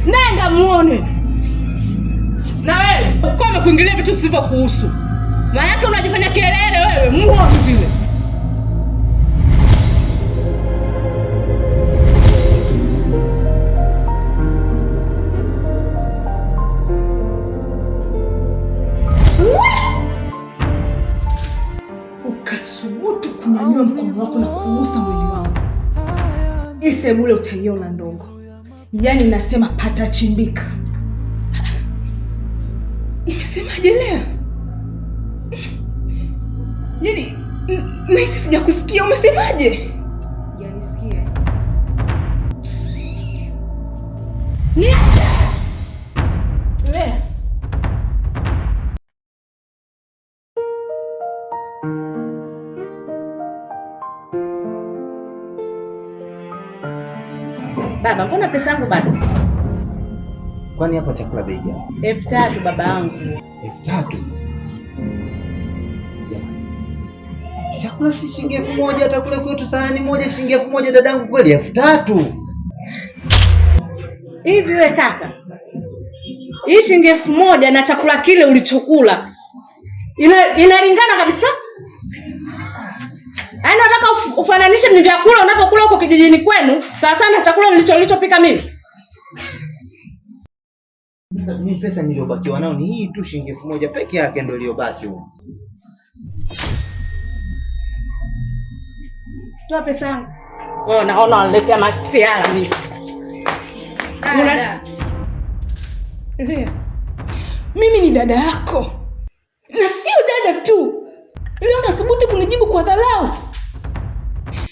Nenda muone. Na wewe ukome kuingilia vitu visivyokuhusu. Maana yake unajifanya kelele wewe, muone vile. Ukasubutu kunyanyua mkono wako na kuusa mwili wangu, Isebule utaiona ndogo. Yaani nasema patachimbika. Umesemaje leo? Yaani nahisi sijakusikia. Umesemaje? Janisikia. Niacha. Lea. Baba, mbona pesa yangu bado? Kwani hapa chakula bei gani? 3000 baba yangu. 3000? Chakula si shilingi 1000, hata kule kwetu sahani moja shilingi 1000 dadangu, kweli 3000? Hivi wewe kaka, hii shilingi 1000 na chakula kile ulichokula inalingana kabisa? Yaani unataka ufananishe ni vyakula unapokula huko kijijini kwenu sasa na chakula nilichopika mimi? Sasa mimi pesa niliyobakiwa nayo ni hii tu shilingi 1000 peke yake ndio iliyobaki huko. Toa pesa yangu. Wewe unaona unaletea masiala mimi. Mimi ni dada yako. Na sio dada tu. Leo unasubutu kunijibu kwa dharau.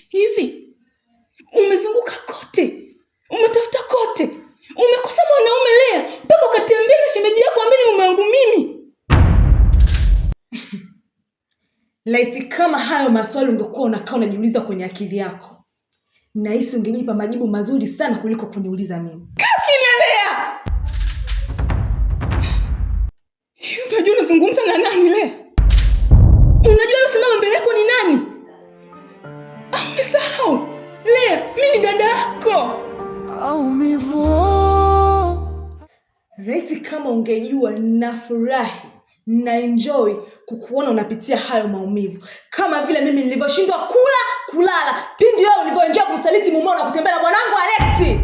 Hivi umezunguka kote, umetafuta kote, umekosa mwanaume Lea mpaka ukatembea na shemeji yako ambaye ni mume wangu mimi. Laiti kama hayo maswali ungekuwa unakaa unajiuliza kwenye akili yako, nahisi ungejipa majibu mazuri sana kuliko kuniuliza mimi. Kakini Lea! Unajua unazungumza na nani Lea? Unajua unasimama mbele yako ni nani? Umesahau? Lea, mimi ni dada yako. Zaiti kama ungejua nafurahi na enjoy kukuona unapitia hayo maumivu, kama vile mimi nilivyoshindwa kula, kulala pindi wewe ulivyoenjoy kumsaliti mumeo na kutembea na mwanangu Alexi.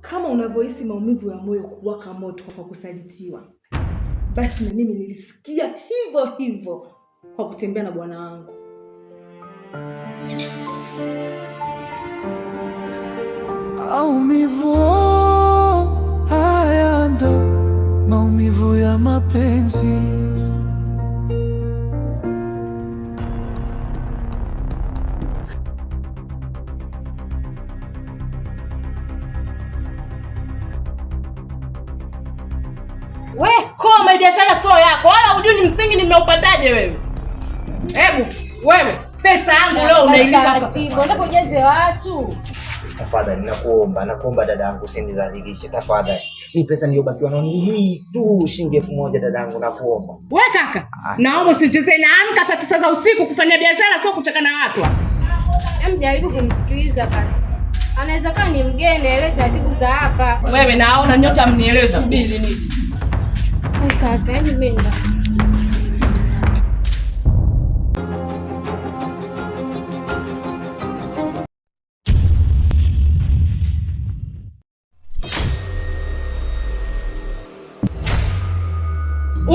Kama unavyohisi maumivu ya moyo kuwaka moto kwa kusalitiwa, basi na mimi nilisikia hivyo hivyo kwa kutembea na bwana wangu. Maumivu haya ndo maumivu ya mapenzi. We, koma biashara sio yako. Wala hujui ni msingi nimeupataje wewe. Hebu, wewe, pesa yangu leo unailipa hapa. Unataka ujeze watu. Tafadhali nakuomba dadangu usinidhalilishe tafadhali. Hii pesa niliyobakiwa nayo ni hii tu shilingi 1000 dadangu, nakuomba. Wewe kaka, naomba usicheze na amka saa 9 za usiku kufanya biashara sio kucheka na watu. Hem, jaribu kumsikiliza basi. Anaweza kuwa ni mgeni ile taratibu za hapa. Wewe naona nyota mnielewe, subiri nini. Kaka, yani menda.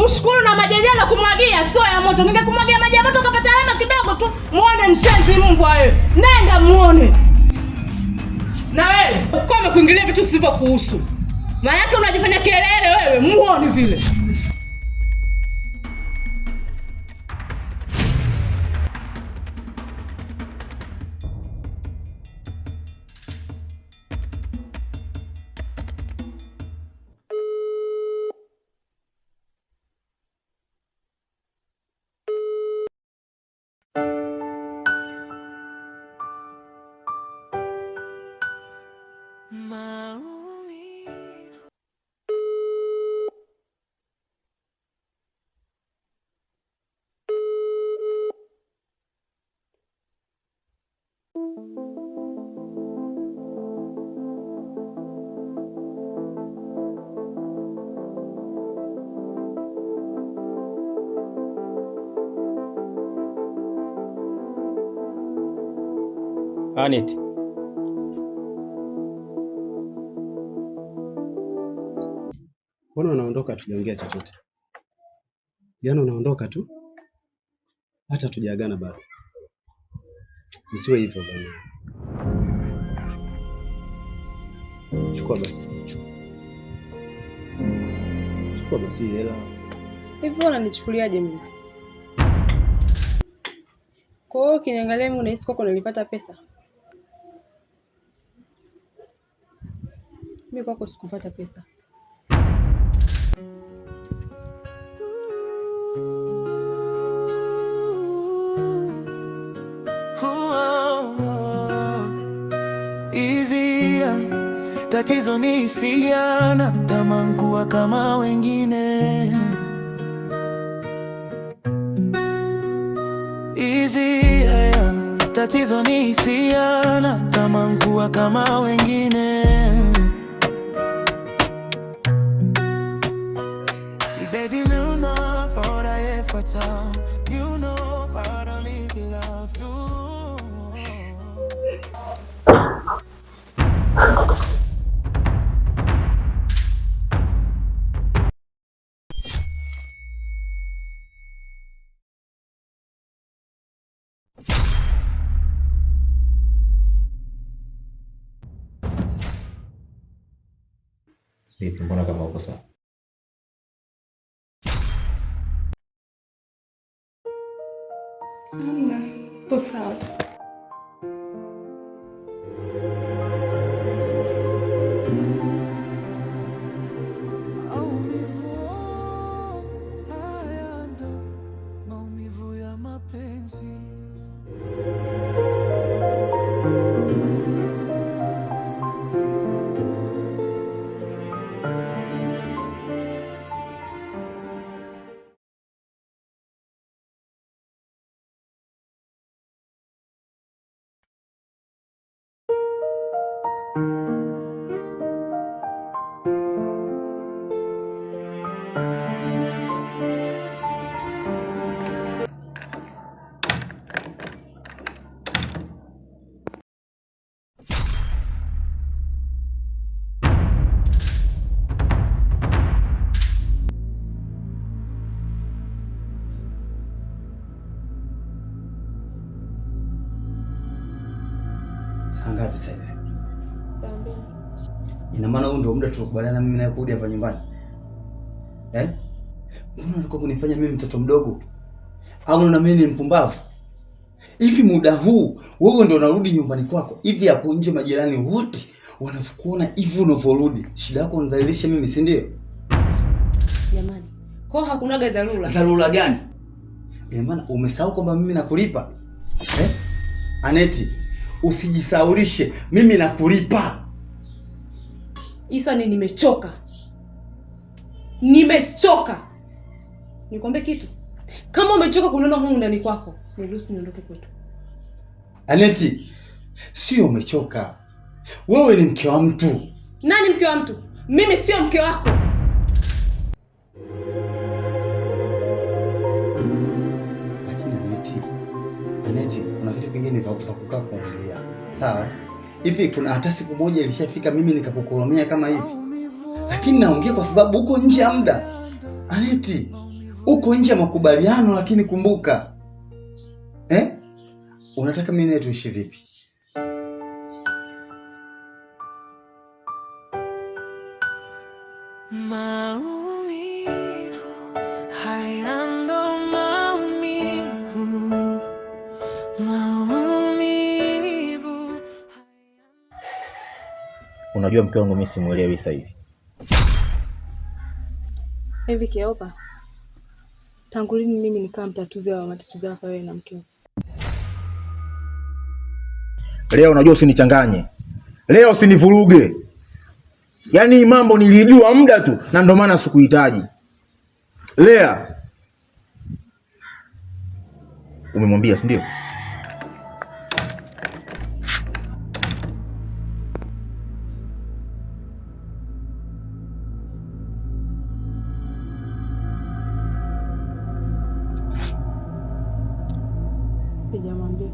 Ushukuru na maji ya kumwagia sio ya moto. Ningekumwagia maji ya moto ukapata alama kidogo tu. Muone mshenzi Mungu wewe. Nenda muone. Na wewe ukome kuingilia vitu visivyokuhusu. Maana yake unajifanya kelele wewe, muone vile. Anet. Mbona unaondoka tujaongea chochote? Jana unaondoka tu. Hata tujaagana bado. Usiwe hivyo bwana. Chukua basi hela. Hivi unanichukuliaje mimi? Kwa hiyo ukiniangalia mimi unahisi kwako nilipata pesa? Mimi kwako sikupata pesa. Tatizo ni hisia, natamani kuwa kama wengine. Tatizo ni hisia, natamani kuwa kama wengine. Baby, you know for I ever time, you know how to live love you. Vipi, mbona kama uko sawa? Hamna, uko sawa tu. Maumivu ya mapenzi. Saa ngapi sasa hivi? Saa 2. Ina maana huu ndio muda tulikubaliana mimi naye kurudi hapa nyumbani? Mbona unataka kunifanya mimi mtoto mdogo? Au unaona mimi ni mpumbavu? Hivi muda huu wewe ndio unarudi nyumbani kwako. Hivi hapo nje majirani wote wanakuona hivi unavyorudi. Shida yako unadhalilisha mimi, si ndio? Jamani, kwa hakunaga dharura. Dharura gani? Ina maana umesahau kwamba mimi nakulipa? Aneti, usijisaulishe, mimi nakulipa. Isa, nimechoka. Nimechoka. Nikwambie kitu. Kama umechoka kuniona humu ndani kwako, niruhusu niondoke kwetu. Aneti, sio umechoka. Wewe ni mke wa mtu. Nani mke wa mtu? Mimi sio mke wako. Lakini Aneti, kuna vitu vingine vya kukaa kuongea. Sawa? Hivi kuna hata siku moja ilishafika mimi nikakukoromea kama hivi? Lakini naongea kwa sababu uko nje ya muda. Aneti, uko nje ya makubaliano, lakini kumbuka. Unataka mimi naye tuishi vipi? Maumivu haya ndo maumivu. Unajua mke wangu mimi simuelewi sasa hivi. Hivi Keopa, tangu lini mimi nikaa mtatuzi wa matatizo yako wewe na mkeo? Leo unajua usinichanganye. Leo usinivuruge. Yaani mambo nilijua muda tu na ndio maana sikuhitaji. Lea, umemwambia si ndio? Sijamwambia.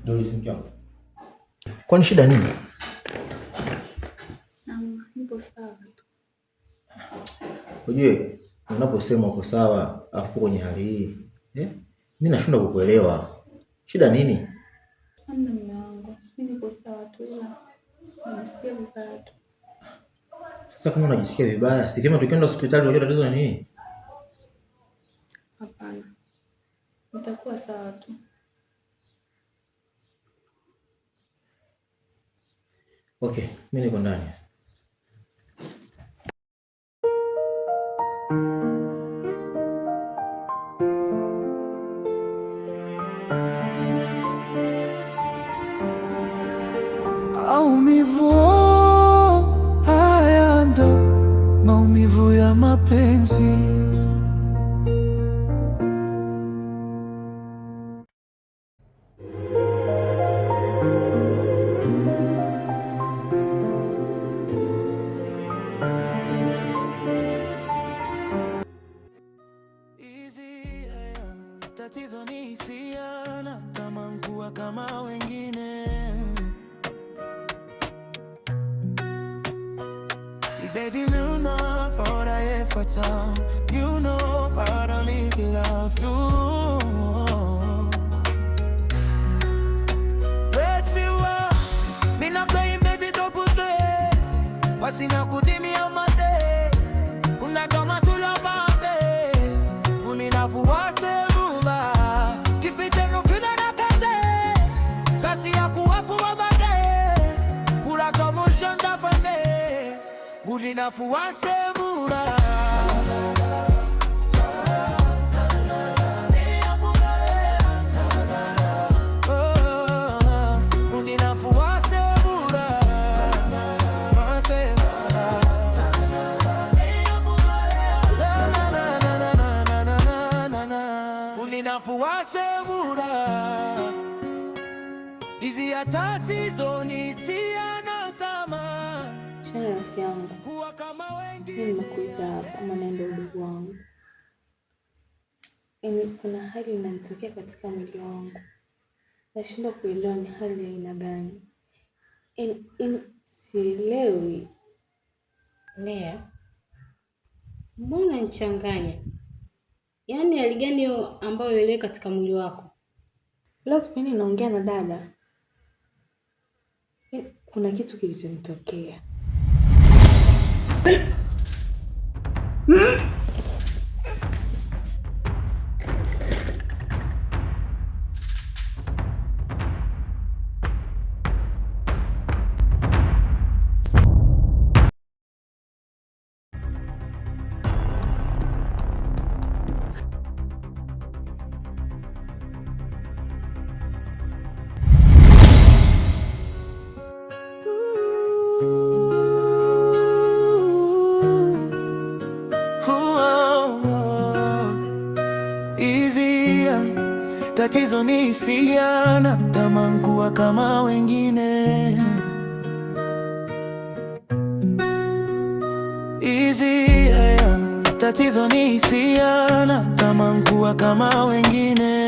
Doris mke wangu. Kwani shida nini? Nipo sawa. Ujue unaposema uko sawa afu kwenye hali hii, mimi nashindwa kukuelewa. Shida nini? Hamna mume wangu. Mimi nipo sawa tu ila najisikia vibaya tu. Sasa kama unajisikia vibaya, si vyema tukienda hospitali unajua tatizo ni nini? Hapana. Nitakuwa sawa tu. Okay, mimi niko ndani. Maumivu haya ndo maumivu ya mapenzi. Tatizo ni hisia, natamani kuwa kama wengine. Baby, you know for I ever told you know I don't even love you. Let me walk, me not playing baby don't put it. Wasina kudimi amade, kuna kama tulabande, unina fuwase rula, kifite nukuna na kande, kasi ya kuwapu wabade, kura kama shanda fane. Ulina fuwase mura. Ulina fuwase mura. Ulina fuwase mura. Hizi ya tatizo ni siana tamaa. Rafiki yangu, mimi nimekuita hapa ama naenda udugu wangu. Kuna hali inanitokea katika mwili wangu. Nashindwa kuelewa ni hali ya aina gani. Sielewi. Lea, mbona nichanganya? Yaani hali gani hiyo ambayo ile katika mwili wako? Leo kipindi naongea na dada, kuna kitu kilichonitokea. Tatizo ni hisia, natamani kuwa kama wengine. Tatizo ni hisia, natamani kuwa kama wengine.